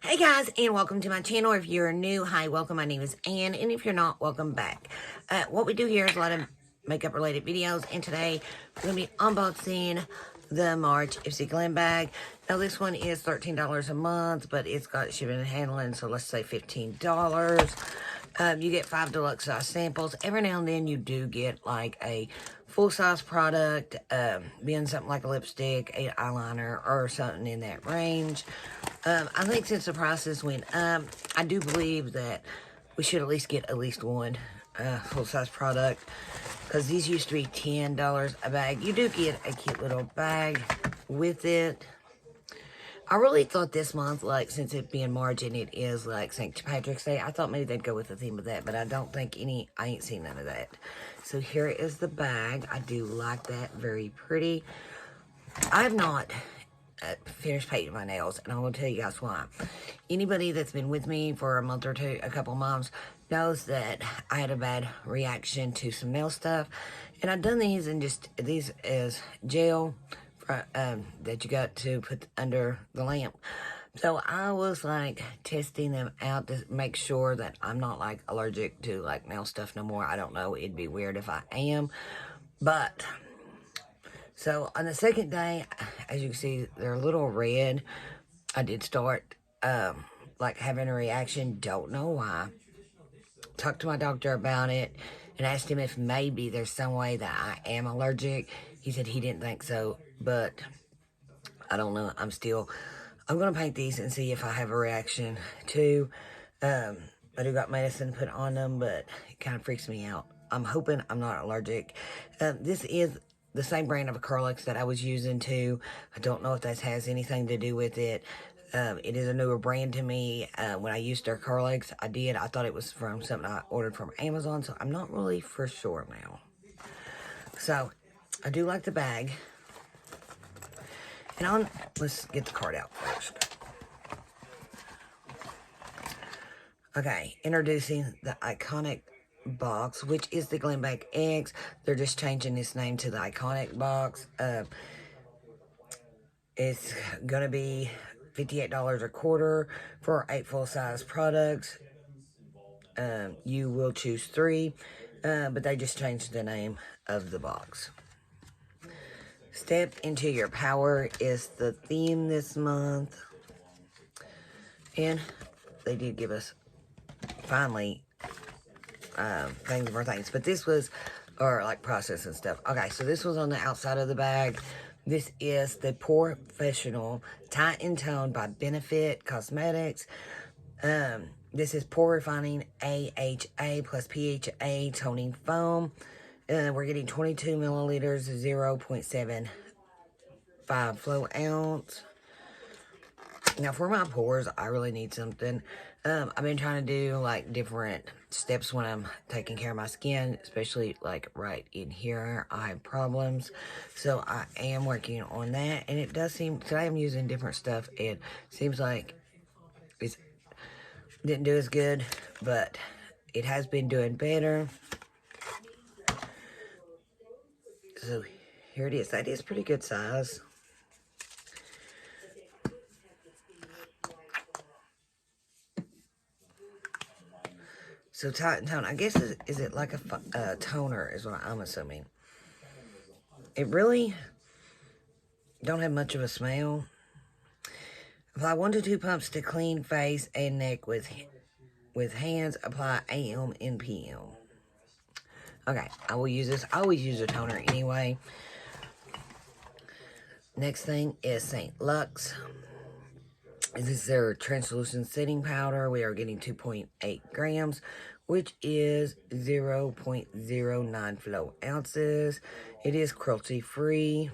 Hey guys, and welcome to my channel. If you're new, hi, welcome. My name is Ann, and if you're not, welcome back. What we do here is a lot of makeup related videos, and today we're going to be unboxing the March Ipsy Glam bag. Now this one is $13 a month, but it's got shipping and handling, so let's say $15. You get 5 deluxe size samples. Every now and then you do get like a full-size product, being something like a lipstick, an eyeliner, or something in that range. I think since the prices went up, I do believe that we should at least get at least one full-size product, because these used to be $10 a bag. You do get a cute little bag with it. I really thought this month, like, since it being March and it is, like, St. Patrick's Day, I thought maybe they'd go with the theme of that, but I don't think I ain't seen none of that. So here is the bag. I do like that. Very pretty. I have not finished painting my nails, and I'm going to tell you guys why. Anybody that's been with me for a month or two, a couple months, knows that I had a bad reaction to some nail stuff, and I've done these, and these is gel that you got to put under the lamp. So I was like testing them out to make sure that I'm not like allergic to like nail stuff no more. I don't know, it'd be weird if I am, but so on the second day, as you can see, they're a little red. I did start like having a reaction, don't know why. Talked to my doctor about it and asked him if maybe there's some way that I am allergic. He said he didn't think so, but I don't know. I'm going to paint these and see if I have a reaction too. I do got medicine put on them, but it kind of freaks me out. I'm hoping I'm not allergic. This is the same brand of acrylics that I was using too. I don't know if that has anything to do with it. It is a newer brand to me. When I used their acrylics, I thought it was from something I ordered from Amazon, so I'm not really for sure now. So, I do like the bag. And let's get the card out first. Okay, introducing the Iconic box, which is the Glam Bag X. They're just changing this name to the Iconic box. It's going to be $58 a quarter for 8 full-size products. You will choose 3, but they just changed the name of the box. Step into your power is the theme this month. And they did give us, finally, things for things. But this was, or like process and stuff. Okay, so this was on the outside of the bag. This is the Professional Tight and Tone by Benefit Cosmetics. This is Pore Refining AHA plus PHA Toning Foam. We're getting 22 milliliters, 0.75 flow ounce. Now, for my pores, I really need something. I've been trying to do, like, different steps when I'm taking care of my skin, especially, like, right in here. I have problems, so I am working on that, and it does seem, today I'm using different stuff, and it seems like it didn't do as good, but it has been doing better. So, here it is. That is pretty good size. So, Tight and Tone, I guess, is it like a toner is what I'm assuming. It really don't have much of a smell. Apply 1 to 2 pumps to clean face and neck with hands. Apply AM and PM. Okay, I will use this. I always use a toner anyway. Next thing is St. Lux. This is their translucent setting powder. We are getting 2.8 grams, which is 0.09 flow ounces. It is cruelty free.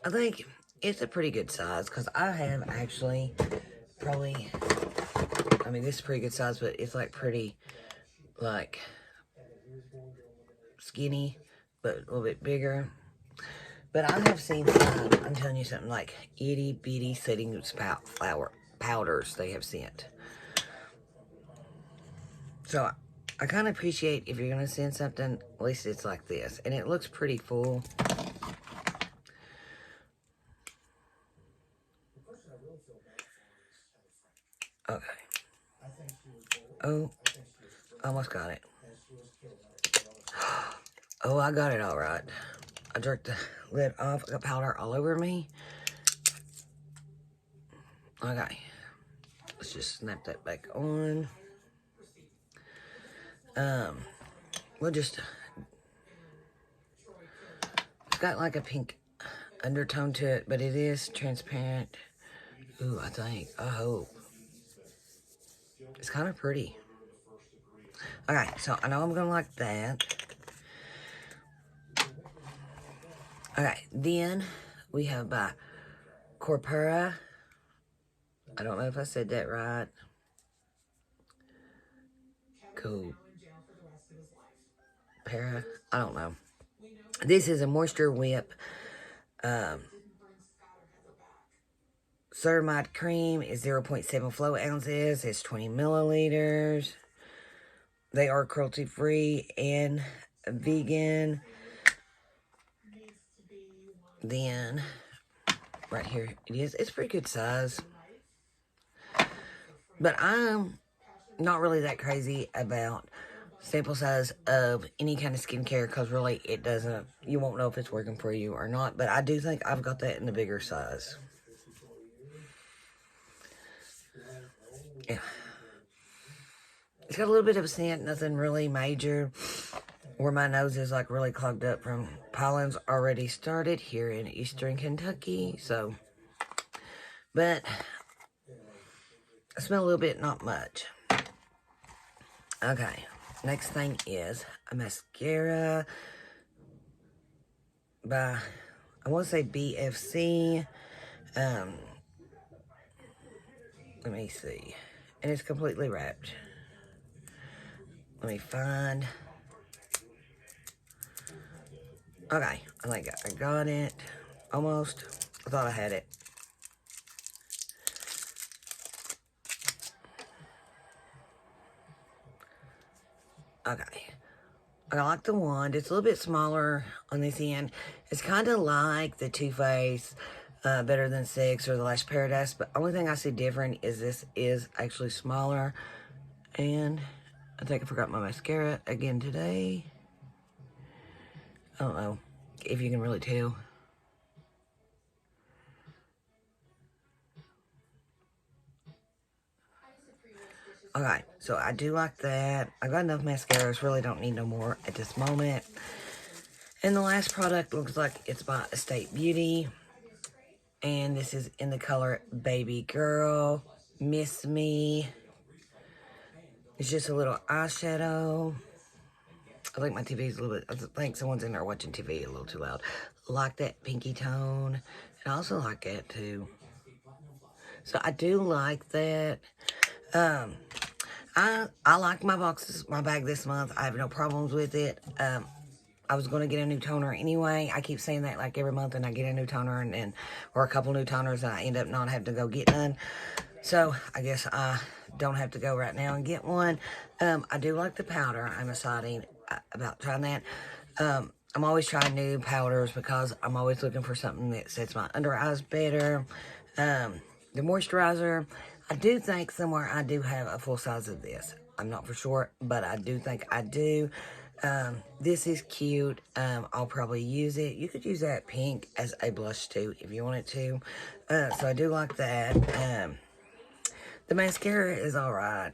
I think it's a pretty good size, because I have actually probably, I mean, this is pretty good size, but it's like pretty, like, skinny, but a little bit bigger. But I have seen some, I'm telling you something, like itty bitty setting flower powders they have sent. So I kind of appreciate if you're going to send something, at least it's like this. And it looks pretty full. Okay. Oh, almost got it. Oh, I got it all right. I jerked the lid off. I got powder all over me. Okay. Let's just snap that back on. We'll just... It's got like a pink undertone to it, but it is transparent. Ooh, I hope. It's kind of pretty. Okay, so I know I'm going to like that. Okay, then we have by Corpora. I don't know if I said that right. Cool. Para. I don't know. This is a moisture whip. Ceramide cream is 0.7 flow ounces. It's 20 milliliters. They are cruelty free and vegan. Then right here it is. It's pretty good size. But I'm not really that crazy about sample size of any kind of skincare because really it doesn't, you won't know if it's working for you or not. But I do think I've got that in the bigger size. Yeah. It's got a little bit of a scent, nothing really major. Where my nose is like really clogged up from pollen's already started here in eastern Kentucky. So, but I smell a little bit, not much. Okay, next thing is a mascara by, I want to say BFC. Let me see. And it's completely wrapped. Let me find. Okay, I think I got it. Almost. I thought I had it. Okay. I like the wand. It's a little bit smaller on this end. It's kind of like the Too Faced Better Than Sex or the Lash Paradise. But the only thing I see different is this is actually smaller. And I think I forgot my mascara again today. I don't know if you can really tell. Okay, so I do like that. I got enough mascaras, really don't need no more at this moment. And the last product looks like it's by Estate Beauty. And this is in the color Baby Girl, Miss Me. It's just a little eyeshadow. I think my TV is a little bit, I think someone's in there watching TV a little too loud. I like that pinky tone. And I also like that too. So I do like that. I like my bag this month. I have no problems with it. I was going to get a new toner anyway. I keep saying that like every month, and I get a new toner or a couple new toners, and I end up not having to go get none. So I guess I don't have to go right now and get one. I do like the powder. I'm excited about trying that. I'm always trying new powders because I'm always looking for something that sets my under eyes better. The moisturizer, I do think somewhere I do have a full size of this. I'm not for sure, but I do think I do. This is cute. I'll probably use it. You could use that pink as a blush too if you wanted to. So I do like that. The mascara is alright.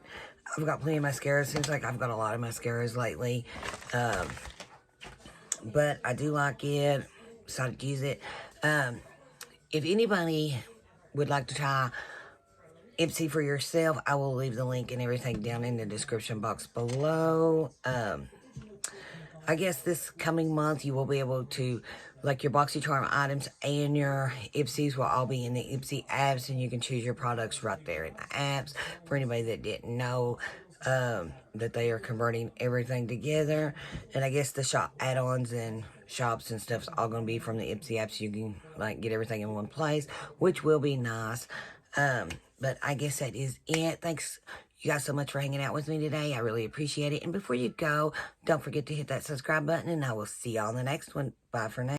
I've got plenty of mascara. Seems like I've got a lot of mascaras lately. But I do like it. Decided to use it. If anybody would like to try Ipsy for yourself, I will leave the link and everything down in the description box below. I guess this coming month you will be able to, like your BoxyCharm items and your Ipsys will all be in the Ipsy apps, and you can choose your products right there in the apps. For anybody that didn't know that they are converting everything together. And I guess the shop add-ons and shops and stuff's all going to be from the Ipsy apps. You can like get everything in one place, which will be nice. But I guess that is it. Thanks you guys so much for hanging out with me today. I really appreciate it. And before you go, don't forget to hit that subscribe button, and I will see y'all in the next one. Bye for now.